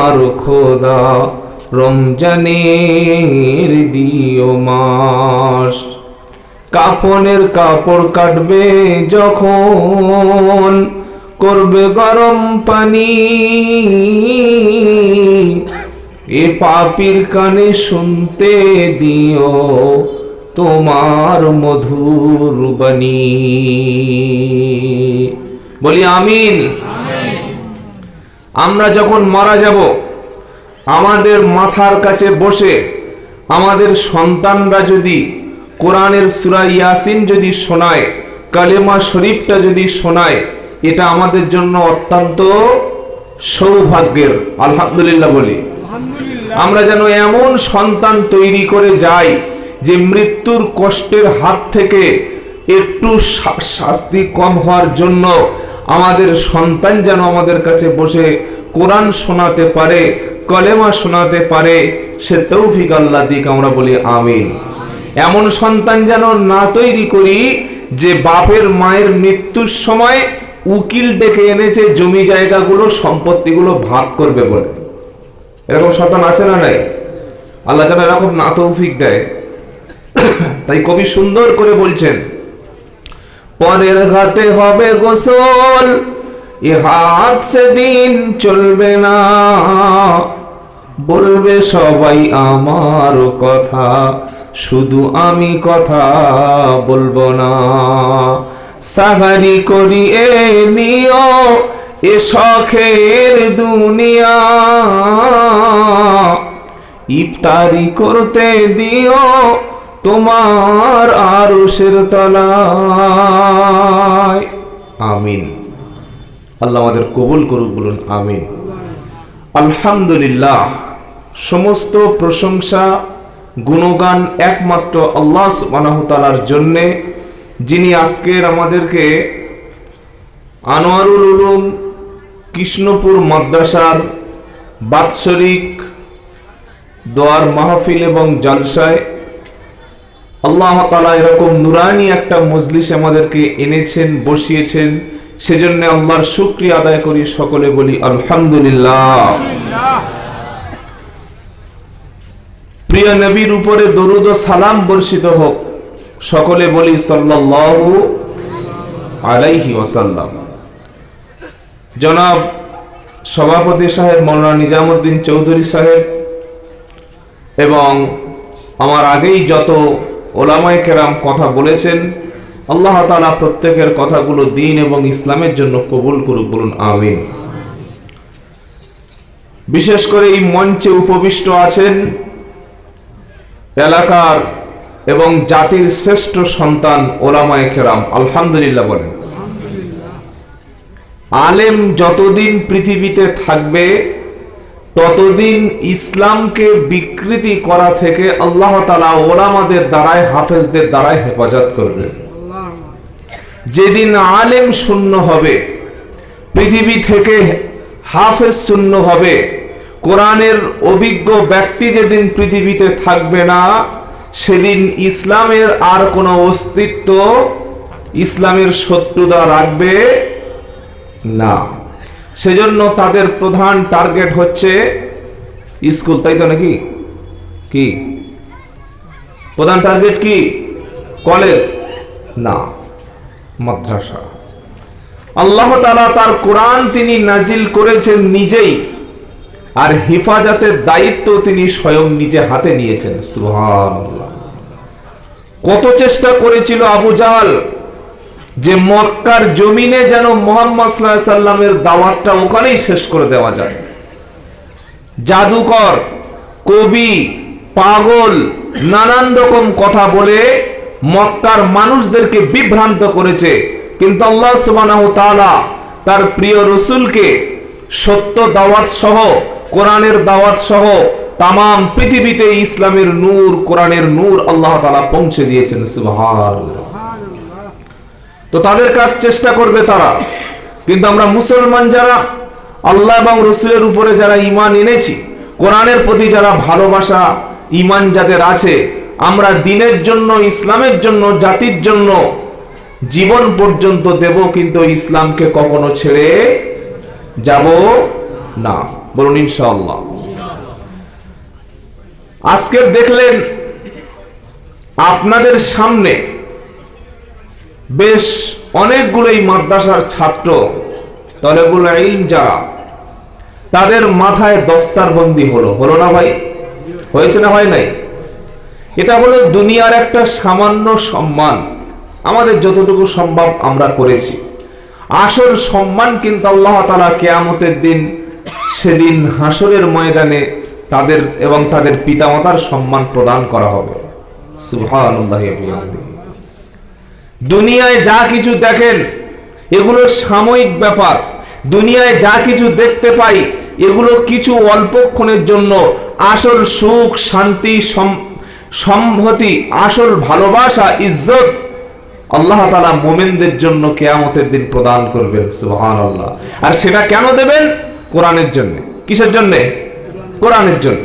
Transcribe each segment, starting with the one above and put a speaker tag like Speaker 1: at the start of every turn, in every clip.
Speaker 1: আমার খোদা রমজানের দিও মাস। কাফনের কাপড় কাটবে যখন করবে গরম পানি, এ পাপীর কানে শুনতে দিও তোমার মধুর বাণী। বলি আমিন। আমরা যখন মারা যাব, আমাদের মাথার কাছে বসে আমাদের সন্তানরা যদি কোরআনের সূরা ইয়াসিন যদি শোনায়, কালেমা শরীফটা যদি শোনায়, এটা আমাদের জন্য অত্যন্ত সৌভাগ্যের। আলহামদুলিল্লাহ বলি। আমরা যেন এমন সন্তান তৈরি করে যাই যে মৃত্যুর কষ্টের হাত থেকে একটু শাস্তি কম হওয়ার জন্য আমাদের সন্তান যেন আমাদের কাছে বসে কোরআন শোনাতে পারে, কলেমা শোনাতে পারে, সে তৌফিক আল্লাহ দিক। আমরা বলি আমিন। এমন সন্তান যেন না তৈরি করি যে বাপের মায়ের মৃত্যুর সময় উকিল ডেকে এনেছে জমি জায়গাগুলো সম্পত্তিগুলো ভাগ করবে বলে। এরকম সন্তান আছে না নাই? আল্লাহ যেন এরকম না তৌফিক দেয়। তাই কবি সুন্দর করে বলছেন, পরের ঘাটে হবে গোসল, এ হাত সেদিন চলবে না, বলবে সবাই আমার কথা, শুধু আমি কথা বলবো না। সাহারি করিয়ে নিও এ শখের দুনিয়া, ইফতারি করতে দিও তোমার আরশের তলায়। আমিন। আল্লাহ আমাদের কবুল করুক, বলুন আমিন। আলহামদুলিল্লাহ। সমস্ত প্রশংসা গুণগান একমাত্র আল্লাহ সুবহানাহু ওয়া তাআলার জন্যে, যিনি আজকের আমাদেরকে আনোয়ারুল উলুম কৃষ্ণপুর মাদ্রাসার বাৎসরিক দোয়ার মাহফিল এবং জলসায় আল্লাহ তাআলা এরকম নুরানি একটা মজলিস আমাদেরকে এনেছেন, বসিয়েছেন। সেজন্য আল্লাহর শুকরিয়া আদায় করি, সকলে বলি আলহামদুলিল্লাহ। প্রিয় নবীর উপরে দরুদ ও সালাম বর্ষিত হোক, সকলে বলি সাল্লাল্লাহু আলাইহি ওয়াসাল্লাম। জনাব সভাপতি সাহেব মাওলানা নিজামুদ্দিন চৌধুরী সাহেব এবং আমার আগেই যত ওলামায়ে কেরাম কথা বলেছেন, আল্লাহ তাআলা প্রত্যেকের কথাগুলো দ্বীন এবং ইসলামের জন্য কবুল করুক, বলুন আমিন। বিশেষ করে এই মঞ্চে উপবিষ্ট আছেন এলাকার এবং জাতির শ্রেষ্ঠ সন্তান ওলামায়ে কেরাম, আলহামদুলিল্লাহ বলেন। আলেম যতদিন পৃথিবীতে থাকবে ততদিন ইসলামকে বিকৃতি করা থেকে আল্লাহ তাআলা ওলামাদের দ্বারাই, হাফেজদের দ্বারাই হেফাজত করবে। যেদিন আলেম শূন্য হবে, পৃথিবী থেকে হাফেজ শূন্য হবে, কোরআনের অভিজ্ঞ ব্যক্তি যেদিন পৃথিবীতে থাকবে না, সেদিন ইসলামের আর কোনো অস্তিত্ব ইসলামের শত্রুতা রাখবে না। সেজন্য তাদের প্রধান টার্গেট হচ্ছে স্কুল, তাই তো নাকি? কি প্রধান টার্গেট? কি কলেজ না, মাদ্রাসা। আল্লাহ তাআলা তার কোরআন তিনি নাজিল করেছেন নিজেই, আর হেফাজতের দায়িত্ব তিনি স্বয়ং নিজে হাতে নিয়েছেন। সুবহানাল্লাহ। কত চেষ্টা করেছিল আবু জাহল যে মক্কার জমিনে যেন মুহাম্মদ সাল্লাল্লাহু আলাইহি সাল্লামের দাওয়াতটা ওখানেই শেষ করে দেওয়া যায়। জাদুকর, কবি, পাগল নানান রকম কথা বলে মক্কার মানুষদেরকে বিভ্রান্ত করেছে, কিন্তু আল্লাহ সুবহানাহু ওয়া তাআলা তার প্রিয় রাসূলকে সত্য দাওয়াত সহ, কোরআনের দাওয়াত সহ তামাম পৃথিবীতে ইসলামের নূর, কোরআনের নূর আল্লাহ তাআলা পৌঁছে দিয়েছেন। সুবহানাল্লাহ। তো তাদের কাজ চেষ্টা করবে তারা, কিন্তু আমরা মুসলমান যারা আল্লাহ এবং রাসূলের উপরে যারা ঈমান এনেছি, কোরআনের প্রতি যারা ভালোবাসা ঈমান যাদের আছে, আমরা দ্বীনের জন্য, ইসলামের জন্য, জাতির জন্য জীবন পর্যন্ত দেব, কিন্তু ইসলামকে কখনো ছেড়ে যাব না। বলুন ইনশাআল্লাহ। আজকের দেখলেন আপনাদের সামনে বেশ অনেকগুলোই মাদ্রাসার ছাত্র তলেবুল ইলম যারা, তাদের মাথায় দস্তারবন্দি হলো না ভাই? হয়েছে না হয় নাই? এটা হলো দুনিয়ার একটা সামান্য সম্মান, আমাদের যতটুকু সম্ভব আমরা করেছি। আসল সম্মান কিন্তু আল্লাহ তাআলা কিয়ামতের দিন, সেদিন হাসরের ময়দানে তাদের এবং তাদের পিতামাতার সম্মান প্রদান করা হবে। সুবহানাল্লাহি ওয়া বিহামদিহি। দুনিয়ায় যা কিছু দেখেন এগুলো সাময়িক ব্যাপার, দুনিয়ায় যা কিছু দেখতে পাই এগুলো কিছু অল্পক্ষণের জন্য। আসল সুখ, শান্তি, সম্মতি, আসল ভালোবাসা, ইজ্জত আল্লাহ তাআলা মুমিনদের জন্য কিয়ামতের দিন প্রদান করবেন। সুবহানাল্লাহ। আর সেটা কেন দেবেন? কোরআনের জন্য। কিসের জন্য? কোরআনের জন্য।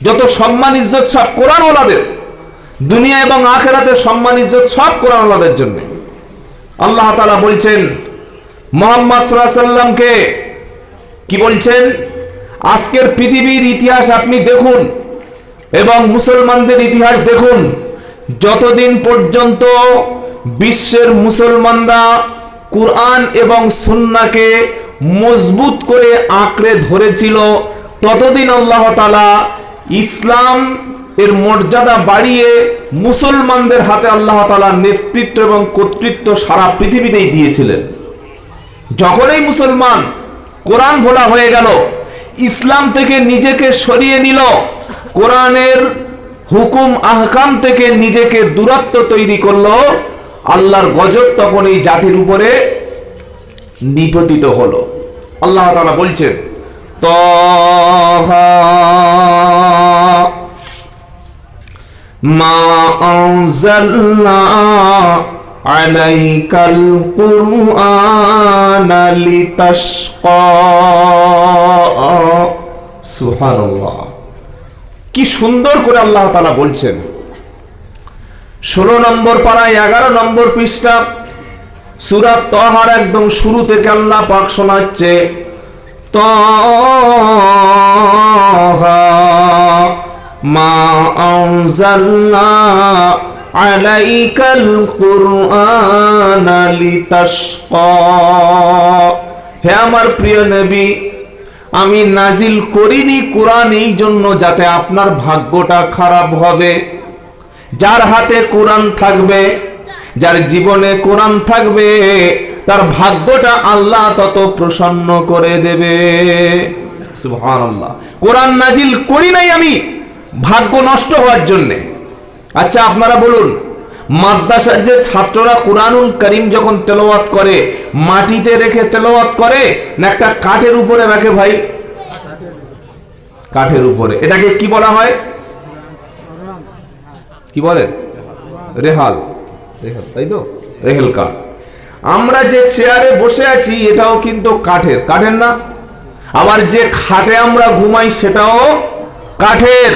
Speaker 1: যত সম্মান ইজ্জত সব কোরআন ওয়ালাদের, দুনিয়া এবং আখিরাতের সম্মান ইজ্জত সব কোরআন ওয়ালাদের জন্য। আল্লাহ তাআলা বলছেন মুহাম্মদ সাল্লাল্লাহু আলাইহি সাল্লামকে, কি বলছেন? আজকের পৃথিবীর ইতিহাস আপনি দেখুন এবং মুসলমানদের ইতিহাস দেখুন, যতদিন পর্যন্ত বিশ্বের মুসলমানরা কুরআন এবং সুন্নাহকে মজবুত করে আঁকড়ে ধরেছিল, ততদিন আল্লাহ তাআলা ইসলাম এর মর্যাদা বাড়িয়ে মুসলমানদের হাতে আল্লাহ তাআলা নেতৃত্ব এবং কর্তৃত্ব সারা পৃথিবীতেই দিয়েছিলেন। যখনই মুসলমান কোরআন ভোলা হয়ে গেল, ইসলাম থেকে নিজেকে সরিয়ে নিল, কোরআনের হুকুম আহকাম থেকে নিজেকে দূরত্ব তৈরি করলো, আল্লাহর গজব তখন এই জাতির উপরে নিপতিত হলো। আল্লাহ তাআলা বলছেন তাহা মা আনজালনা আলাইকাল কুরআনা লিতাশকা। সুবহানাল্লাহ। কি সুন্দর করে আল্লাহ তাআলা বলছেন। 16 নম্বর পারায় 11 নম্বর পৃষ্ঠা সূরা তাহার একদম শুরু থেকে আল্লাহ পাক শোনাচ্ছে তাহা মা আনজালনা আলাইকাল কুরআনা লিতাশকা। হে আমার প্রিয় নবী, আমি নাজিল করিনি কোরআন এই জন্য যাতে আপনার ভাগ্যটা খারাপ হবে। যার হাতে কোরআন থাকবে, যার জীবনে কোরআন থাকবে, তার ভাগ্যটা আল্লাহ তত প্রসন্ন করে দেবে। সুবহানাল্লাহ। কোরআন নাজিল করি নাই আমি ভাগ্য নষ্ট হওয়ার জন্য। আচ্ছা আপনারা বলুন, মাদ্রাসার যে ছাত্ররা কুরআনুল কারীম যখন তেলাওয়াত করে, মাটিতে রেখে তেলাওয়াত করে না একটা কাঠের উপরে রাখে? ভাই কাঠের উপরে। এটাকে কি বলা হয়? কি বলেন? রেহাল। রেহাল, তাই তো? রেহেল কাঠ। আমরা যে চেয়ারে বসে আছি এটাও কিন্তু কাঠের, কাঠের না? আবার যে খাটে আমরা ঘুমাই সেটাও কাঠের।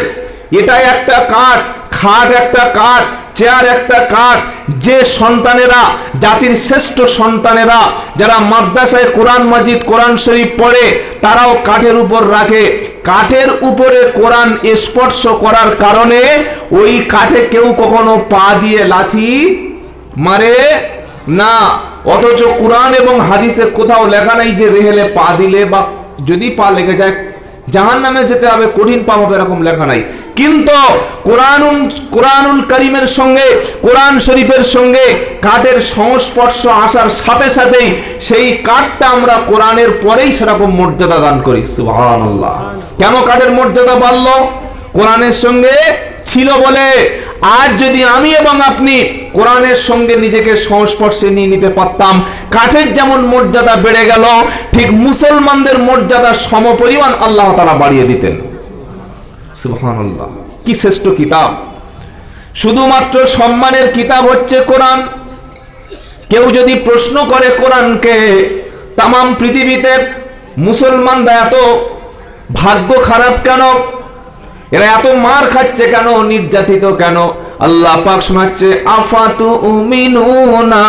Speaker 1: এটা একটা কাঠ, খাট একটা কাঠ, চেয়ার একটা কাঠ। যে সন্তানেরা, জাতির শ্রেষ্ঠ সন্তানেরা যারা মাদ্রাসায় কোরআন মাজিদ, কোরআন শরীফ পড়ে, তারাও কাঠের উপর রাখে। কাঠের উপরে কোরআন স্পর্শ করার কারণে ওই কাঠে কেউ কখনো পা দিয়ে লাথি মারে না। অথচ কোরআন এবং হাদিসে কোথাও লেখা নাই যে রেহেলে পা দিলে বা যদি পা লেগে যায় জাহান্নামে যেতে হবে, কঠিন পাপ হবে, এরকম লেখা নাই। কিন্তু কোরআনুল কারীমের সঙ্গে, কোরআন শরীফের সঙ্গে কাঠের সংস্পর্শ আসার সাথে সাথেই সেই কাঠটা আমরা কোরআনের পরেই সেরকম মর্যাদা দান করি। সুবহানাল্লাহ। কেন কাঠের মর্যাদা বাড়লো? কোরআনের সঙ্গে ছিল বলে। আজ যদি আমি এবং আপনি কোরআনের সঙ্গে নিজেকে সংস্পর্শে নিয়ে নিতে পারতাম, কাঠের যেমন মর্যাদা বেড়ে গেল, ঠিক মুসলমানদের মর্যাদা সমপরিমাণ আল্লাহ তাআলা বাড়িয়ে দিতেন। সুবহানাল্লাহ। কি শ্রেষ্ঠ কিতাব! শুধুমাত্র সম্মানের কিতাব হচ্ছে কোরআন। কেউ যদি প্রশ্ন করে কোরআনকে, তামাম পৃথিবীতে মুসলমানরা এত ভাগ্য খারাপ কেন, এরা এত মার খাচ্ছে কেন, নির্যাতিত কেন? আল্লাহ পাক শোনাচ্ছে আফাতু উমিনুনা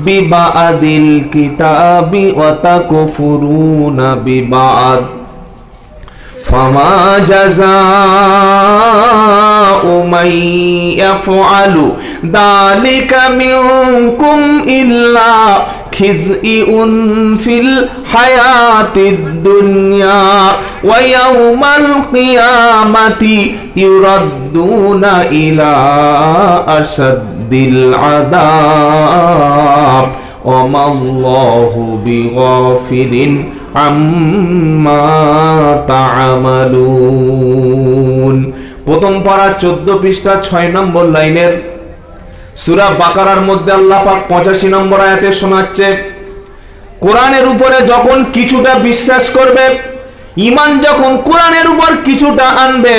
Speaker 1: বিবাদিল কিতাবি ওয়া তাকফুরুনা বিবাদ। ফামা জাযাউ মান ইয়াফআলু যালিকা মিনকুম ইল্লা খিজইউন ফিল হায়াতিদ দুনিয়া ওয়া ইয়াউমাল কিয়ামাতি ইউরাদ্দুনা ইলা আশাদ্দিল আযাব ওয়া মাল্লাহু বিগাফিলিন আম্মা তা'মালুন। প্রথম পারা 14 পৃষ্ঠা 6 নম্বর লাইনের সূরা বাকারার মধ্যে আল্লাহ পাক 85 নম্বর আয়াতে শোনাচ্ছে, কোরআনের উপরে যখন কিছুটা বিশ্বাস করবে, ঈমান যখন কোরআনের উপর কিছুটা আনবে,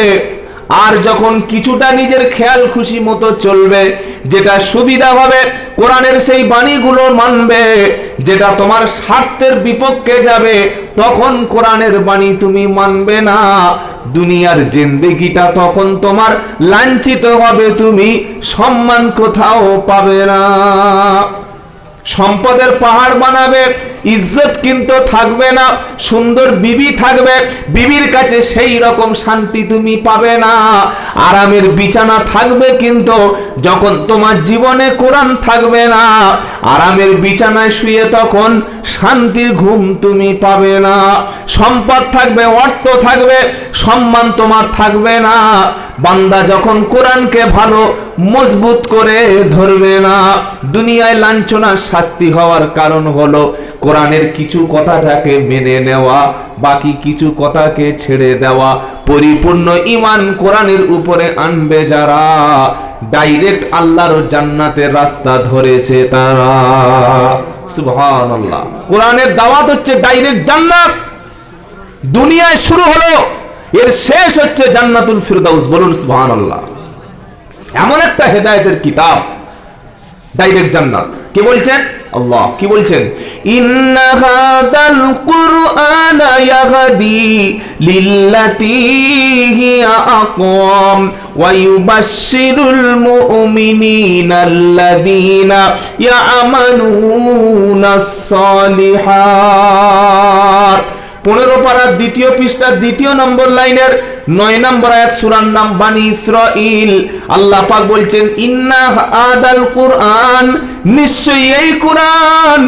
Speaker 1: আর যখন কিছুটা নিজের খেয়াল খুশি মতো চলবে, যেটা সুবিধা হবে কোরআনের সেই বাণীগুলো মানবে, যেটা তোমার স্বার্থের বিপক্ষে যাবে তখন কোরআনের বাণী তুমি মানবে না। দুনিয়ার জিন্দেগিটা তখন তোমার লাঞ্ছিত হবে, তুমি সম্মান কোথাও পাবে না। সম্পদের পাহাড় বানাবে, ইজ্জত কিন্তু থাকবে না। সুন্দর বিবি থাকবে, বিবির কাছে সেই রকম শান্তি তুমি পাবে না। আরামের বিছানা থাকবে, কিন্তু যখন তোমার জীবনে কোরআন থাকবে না, আরামের বিছানায় শুয়ে তখন শান্তির ঘুম তুমি পাবে না। সম্পদ থাকবে, অর্থ থাকবে, সম্মান তোমার থাকবে না। বান্দা যখন কোরআনকে ভালো মজবুত করে ধরবে না, দুনিয়ায় লাঞ্ছনার শাস্তি হওয়ার কারণ হলো কোরআনের কিছু কথাটাকে মেনে নেওয়া, বাকি কিছু কথাকে ছেড়ে দেওয়া। পরিপূর্ণ ঈমান কোরআনের উপরে আনবে যারা, ডাইরেক্ট আল্লাহর জান্নাতের রাস্তা ধরেছে তারা। সুবহানাল্লাহ। কোরআনের দাওয়াত হচ্ছে ডাইরেক্ট জান্নাত। দুনিয়ায় শুরু হলো, এর শেষ হচ্ছে জান্নাতুল ফিরদাউস। বলুন সুবহানাল্লাহ। এমন একটা হেদায়েতের কিতাব, ডাইরেক্ট জান্নাত। কে বলছেন? আল্লাহ। কি বলছেন? ইন্না হাদাল কুরআনা ইয়াহদি লিল্লাতী হিয়া আকওয়াম ওয়া ইউবাশশিরুল মুমিনিনা আল্লাযীনা ইয়া'মালুনাস সালিহাত। 15 পারা 2 পৃষ্ঠা 2 নম্বর লাইনের 9 নম্বর আয়াত, সূরার নাম বানী ইসরাঈল। আল্লাহ পাক বলছেন, ইন্না হাদাল কুরআন, নিশ্চয়ই এই কুরআন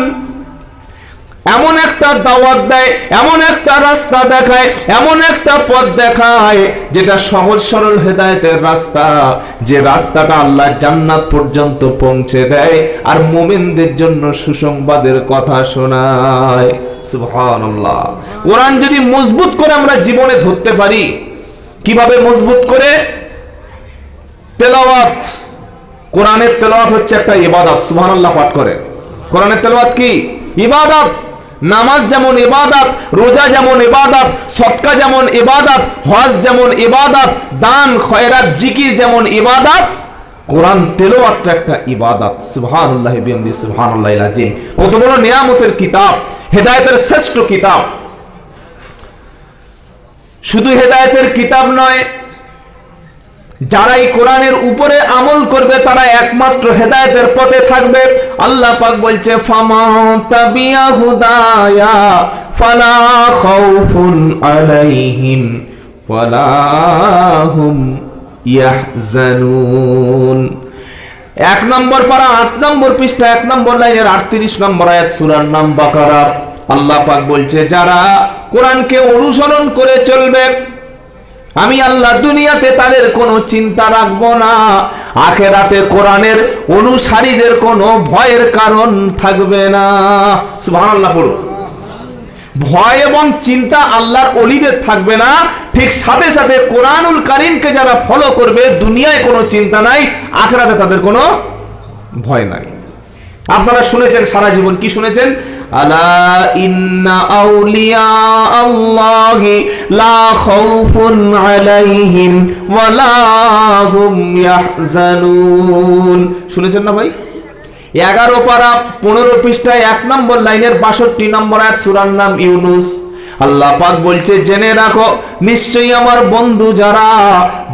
Speaker 1: এমন একটা দাওয়াত দেয়, এমন একটা রাস্তা দেখায়, এমন একটা পথ দেখায় যেটা সহজ সরল হেদায়েতের রাস্তা, যে রাস্তাটা আল্লাহ জান্নাত পর্যন্ত পৌঁছে দেয় আর মুমিনদের জন্য সুসংবাদের কথা শোনায়। সুবহানাল্লাহ। কোরআন যদি মজবুত করে আমরা জীবনে ধরতে পারি, কিভাবে মজবুত করে? তেলাওয়াত। কোরআনের তেলাওয়াত হচ্ছে একটা ইবাদত। সুবহানাল্লাহ পাঠ করে। কোরআনের তেলাওয়াত কি? ইবাদত। নামাজ যেমন ইবাদত, রোজা যেমন ইবাদত, সদকা যেমন ইবাদত, হজ যেমন ইবাদত, দান খয়রাত জিকির যেমন ইবাদত, কোরআন তেলাওয়াতটা একটা ইবাদত। সুবহানাল্লাহি বিহামদিহি সুবহানাল্লাহিল আযীম। কত বড় নিয়ামতের কিতাব, হেদায়েতের শ্রেষ্ঠ কিতাব। শুধু হেদায়েতের কিতাব নয়, যারা এই কোরআনের উপরে আমল করবে তারা একমাত্র হেদায়েতের পথে থাকবে। আল্লাহ পাক বলছে, ফামান তাবিয়া হুদায়া ফালা খাউফুন আলাইহিম ওয়ালা হুম ইয়াহজানুন। 1 নম্বর পারা 8 নম্বর পৃষ্ঠা 1 নম্বর লাইনের 38 নম্বর আয়াত, সূরার নাম বাকারা। আল্লাহ পাক বলছে, যারা কোরআনকে অনুসরণ করে চলবে, আমি আল্লাহ দুনিয়াতে তাদের কোনো চিন্তা রাখবো না, আখেরাতে কোরআনের অনুসারীদের কোনো ভয়ের কারণ থাকবে না। সুবহানাল্লাহ পড়ো। ভয় এবং চিন্তা আল্লাহর ওলিদের থাকবে না। ঠিক সাথে সাথে কোরআনুল কারীমকে যারা ফলো করবে, দুনিয়ায় কোনো চিন্তা নাই, আখেরাতে তাদের কোনো ভয় নাই। আপনারা শুনেছেন সারা জীবন, কি শুনেছেন? আলা ইন্না আউলিয়া আল্লাহি লা খাউফুন আলাইহিম ওয়ালা হুম ইয়াহজানুন। শুনেছেন না ভাই? 11 পারা 15 পৃষ্ঠায় 1 নম্বর লাইনের 62 নম্বর আয়াত, সূরার নাম ইউনুস। আল্লাহ পাক বলছে, জেনে রাখো নিশ্চয়ই আমার বন্ধু যারা,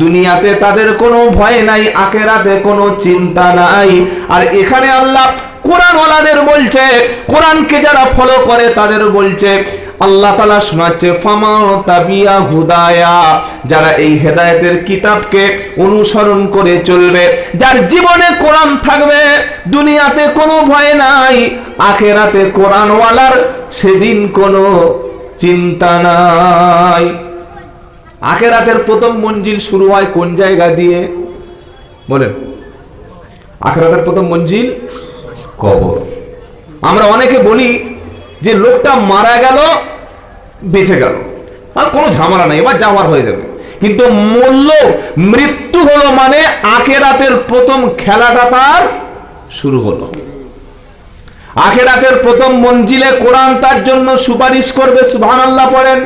Speaker 1: দুনিয়াতে তাদের কোনো ভয় নাই, আখেরাতে কোনো চিন্তা নাই। আর এখানে আল্লাহ কোরআন ওয়ালাদের বলছে, কোরআনকে যারা ফলো করে তাদের বলছে, আল্লাহ তাআলা শোনাচ্ছে ফামা তাবিয়া হুদায়া, যারা এই হেদায়েতের কিতাবকে অনুসরণ করে চলবে, যার জীবনে কোরআন থাকবে, দুনিয়াতে কোনো ভয় নাই, আখিরাতে কোরআনওয়ালার সেদিন কোনো চিন্তা নাই। আখিরাতের প্রথম মঞ্জিল শুরু হয় কোন জায়গা দিয়ে বলেন? আখিরাতের প্রথম মঞ্জিল কবর। আমরা অনেকে বলি যে লোকটা মারা গেল বেঁচে গেল, আর কোনো ঝামেলা নাই, এবার যাওয়ার হয়ে যাবে, কিন্তু মৃত্যু হলো মানে আখিরাতের প্রথম খেলাটা তার শুরু হলো। আখিরাতের প্রথম মঞ্জিলে কোরআন তার জন্য সুপারিশ করবে, সুবহানাল্লাহ পড়েন।